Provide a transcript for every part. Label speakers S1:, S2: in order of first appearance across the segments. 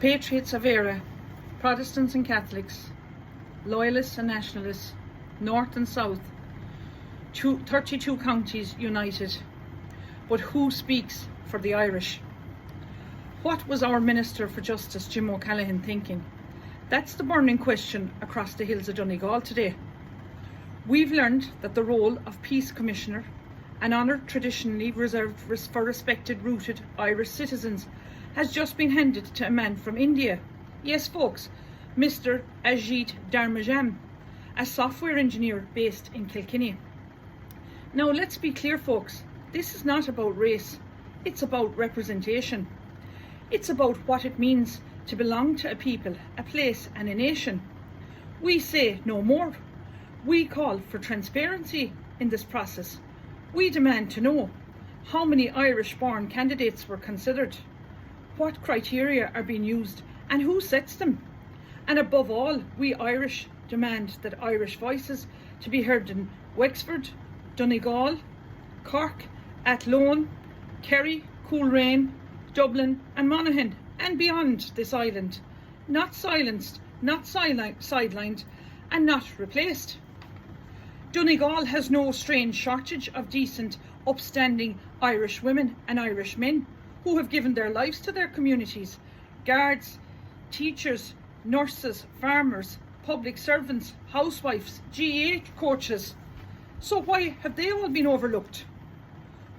S1: Patriots of era, Protestants and Catholics, Loyalists and Nationalists, North and South, 32 counties united. But who speaks for the Irish? What was our Minister for Justice, Jim O'Callaghan, thinking? That's the burning question across the hills of Donegal today. We've learned that the role of Peace Commissioner, an honour traditionally reserved for respected, rooted Irish citizens, has just been handed to a man from India. Yes, folks, Mr. Ajit Dharmajam, a software engineer based in Kilkenny. Now, let's be clear, folks, this is not about race, it's about representation. It's about what it means to belong to a people, a place and a nation. We say no more. We call for transparency in this process. We demand to know how many Irish-born candidates were considered, what criteria are being used and who sets them. And above all, we Irish demand that Irish voices to be heard in Wexford, Donegal, Cork, Athlone, Kerry, Coleraine, Dublin and Monaghan and beyond this island, not silenced, not sidelined and not replaced. Donegal has no strange shortage of decent, upstanding Irish women and Irish men who have given their lives to their communities. Guards, teachers, nurses, farmers, public servants, housewives, GAA coaches. So why have they all been overlooked?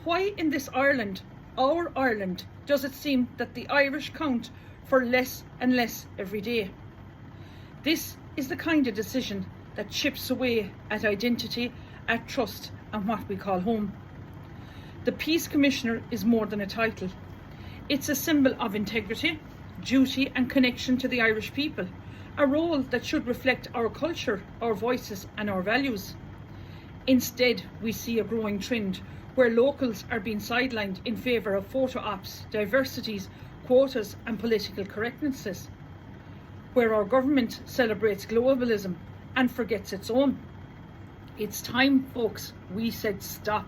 S1: Why in this Ireland, our Ireland, does it seem that the Irish count for less and less every day? This is the kind of decision that chips away at identity, at trust and what we call home. The Peace Commissioner is more than a title. It's a symbol of integrity, duty and connection to the Irish people, a role that should reflect our culture, our voices and our values. Instead, we see a growing trend where locals are being sidelined in favour of photo ops, diversities, quotas and political correctnesses, where our government celebrates globalism and forgets its own. It's time, folks, we said stop.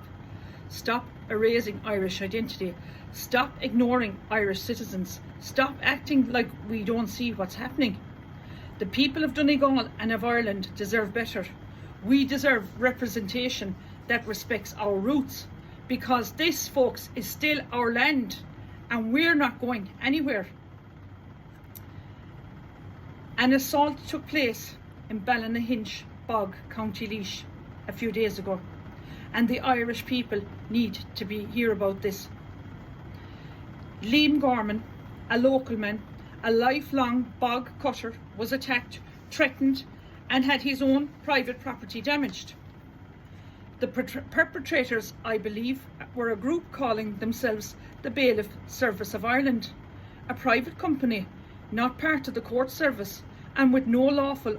S1: Stop erasing Irish identity. Stop ignoring Irish citizens. Stop acting like we don't see what's happening. The people of Donegal and of Ireland deserve better. We deserve representation that respects our roots, because this, folks, is still our land and we're not going anywhere. An assault took place in Ballynahinch Bog, County Laois, a few days ago, and the Irish people need to hear about this. Liam Gorman, a local man, a lifelong bog cutter, was attacked, threatened and had his own private property damaged. The perpetrators, I believe, were a group calling themselves the Bailiff Service of Ireland, a private company, not part of the court service, and with no lawful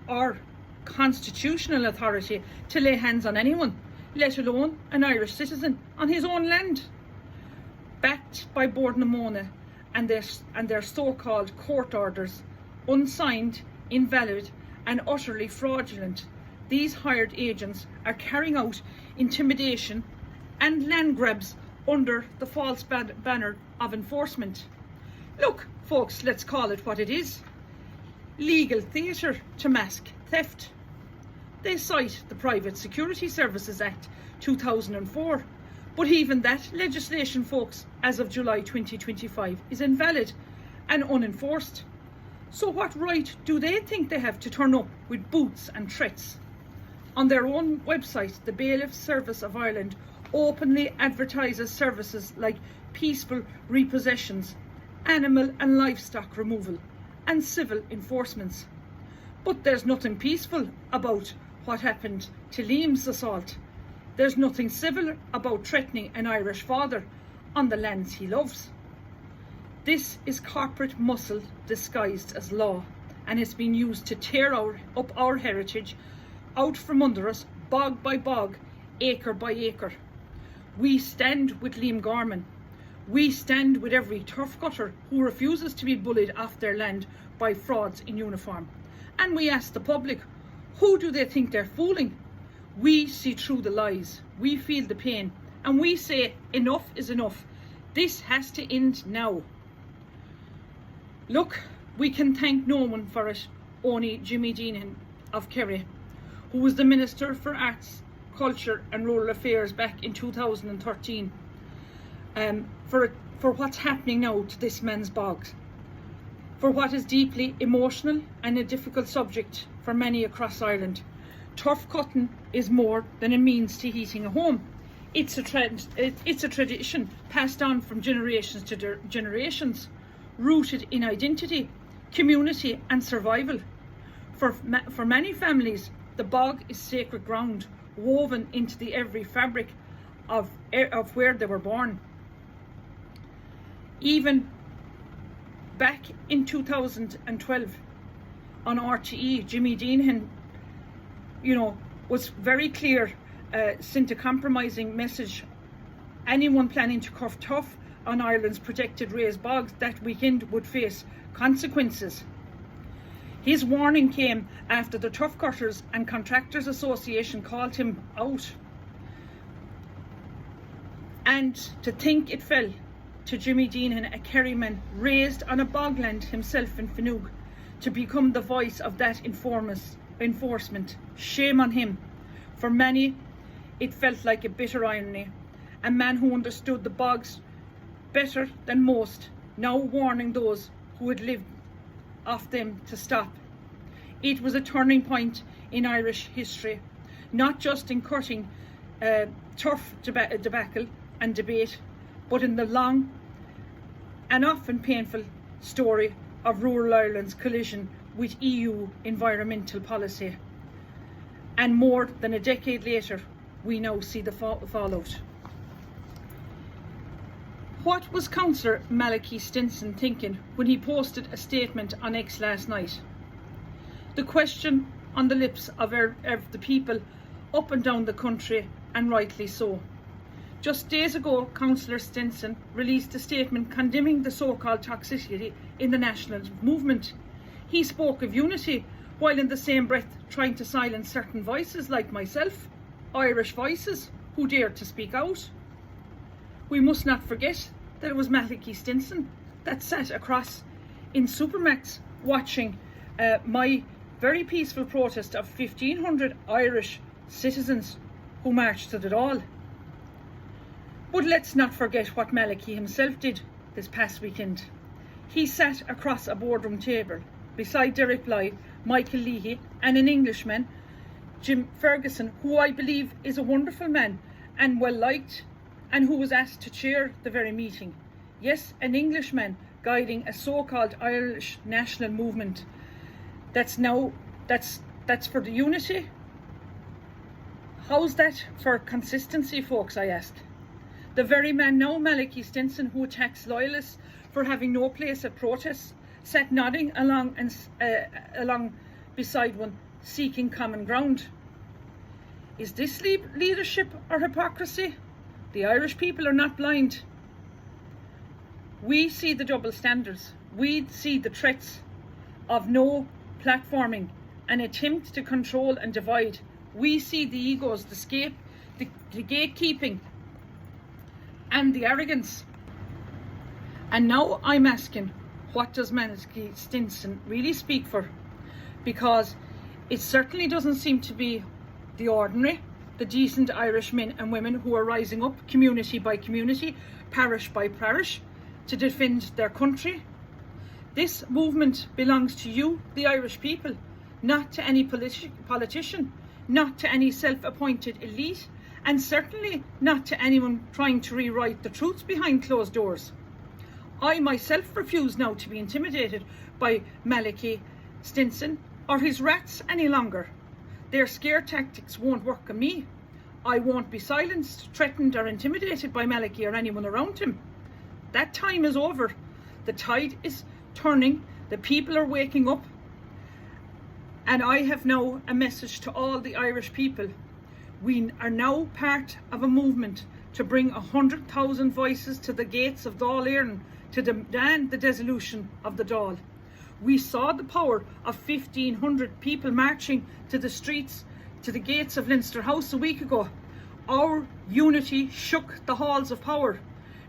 S1: or constitutional authority to lay hands on anyone, let alone an Irish citizen, on his own land. Backed by Bord na Móna and their so-called court orders, unsigned, invalid and utterly fraudulent, these hired agents are carrying out intimidation and land grabs under the false banner of enforcement. Look, folks, let's call it what it is. Legal theatre to mask theft. They cite the Private Security Services Act 2004, but even that legislation, folks, as of July 2025, is invalid and unenforced. So what right do they think they have to turn up with boots and threats? On their own website, the Bailiff Service of Ireland openly advertises services like peaceful repossessions, animal and livestock removal and civil enforcements. But there's nothing peaceful about what happened to Liam's assault. There's nothing civil about threatening an Irish father on the lands he loves. This is corporate muscle disguised as law, and it's been used to tear up our heritage out from under us, bog by bog, acre by acre. We stand with Liam Gorman. We stand with every turf cutter who refuses to be bullied off their land by frauds in uniform. And we ask the public, who do they think they're fooling? We see through the lies, we feel the pain, and we say enough is enough. This has to end now. Look, we can thank no one for it, only Jimmy Dean of Kerry, who was the Minister for Arts, Culture and Rural Affairs back in 2013, for what's happening now to this man's bogs, for what is deeply emotional and a difficult subject for many across Ireland. Turf cutting is more than a means to heating a home. It's a tradition passed on from generations to generations, rooted in identity, community and survival. For many families, the bog is sacred ground, woven into the every fabric of where they were born. Even back in 2012 on RTE, Jimmy Dean, was very clear, sent a compromising message. Anyone planning to curve tough on Ireland's protected raised bogs that weekend would face consequences. His warning came after the Turf Cutters and Contractors Association called him out. And to think it fell to Jimmy Dean, a Kerryman raised on a bogland himself in Finneug, to become the voice of that enforcement. Shame on him. For many, it felt like a bitter irony. A man who understood the bogs better than most, now warning those who had lived off them to stop. It was a turning point in Irish history, not just in cutting turf debacle and debate, but in the long and often painful story of rural Ireland's collision with EU environmental policy. And more than a decade later, we now see the fallout. What was Councillor Malachy Stinson thinking when he posted a statement on X last night? The question on the lips of the people up and down the country, and rightly so. Just days ago, Councillor Stinson released a statement condemning the so-called toxicity in the national movement. He spoke of unity, while in the same breath trying to silence certain voices like myself, Irish voices, who dared to speak out. We must not forget that it was Malachy Stinson that sat across in Supermax watching my very peaceful protest of 1,500 Irish citizens who marched to the Dáil. But let's not forget what Malachy himself did this past weekend. He sat across a boardroom table beside Derek Bly, Michael Leahy and an Englishman, Jim Ferguson, who I believe is a wonderful man and well liked, and who was asked to chair the very meeting. Yes, an Englishman guiding a so-called Irish national movement that's for the unity. How's that for consistency, folks, I ask. The very man now, Malachy Stinson, who attacks loyalists for having no place at protests, sat nodding along beside one, seeking common ground. Is this leadership or hypocrisy? The Irish people are not blind. We see the double standards. We see the threats of no platforming, an attempt to control and divide. We see the egos, the gatekeeping and the arrogance. And now I'm asking, what does Malachy Stinson really speak for? Because it certainly doesn't seem to be the ordinary, the decent Irish men and women who are rising up community by community, parish by parish, to defend their country. This movement belongs to you, the Irish people, not to any politician, not to any self-appointed elite, and certainly not to anyone trying to rewrite the truths behind closed doors. I myself refuse now to be intimidated by Malachy Stinson or his rats any longer. Their scare tactics won't work on me. I won't be silenced, threatened or intimidated by Malachy or anyone around him. That time is over. The tide is turning. The people are waking up. And I have now a message to all the Irish people. We are now part of a movement to bring 100,000 voices to the gates of Dáil Éireann to demand the dissolution of the Dáil. We saw the power of 1,500 people marching to the streets, to the gates of Leinster House a week ago. Our unity shook the halls of power.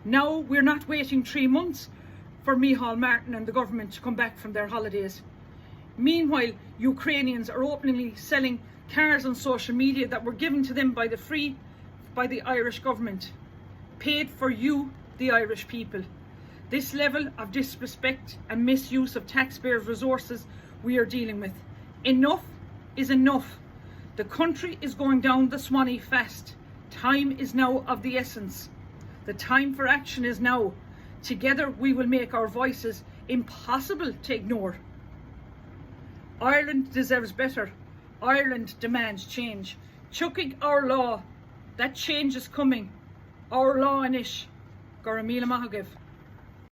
S1: Now we're not waiting 3 months for Micheál Martin and the government to come back from their holidays. Meanwhile, Ukrainians are openly selling cars on social media that were given to them by the Irish government, paid for you, the Irish people. This level of disrespect and misuse of taxpayers' resources we are dealing with. Enough is enough. The country is going down the Swanee fast. Time is now of the essence. The time for action is now. Together we will make our voices impossible to ignore. Ireland deserves better. Ireland demands change. Chucking our law. That change is coming. Our law inish. Goramila Mahagev.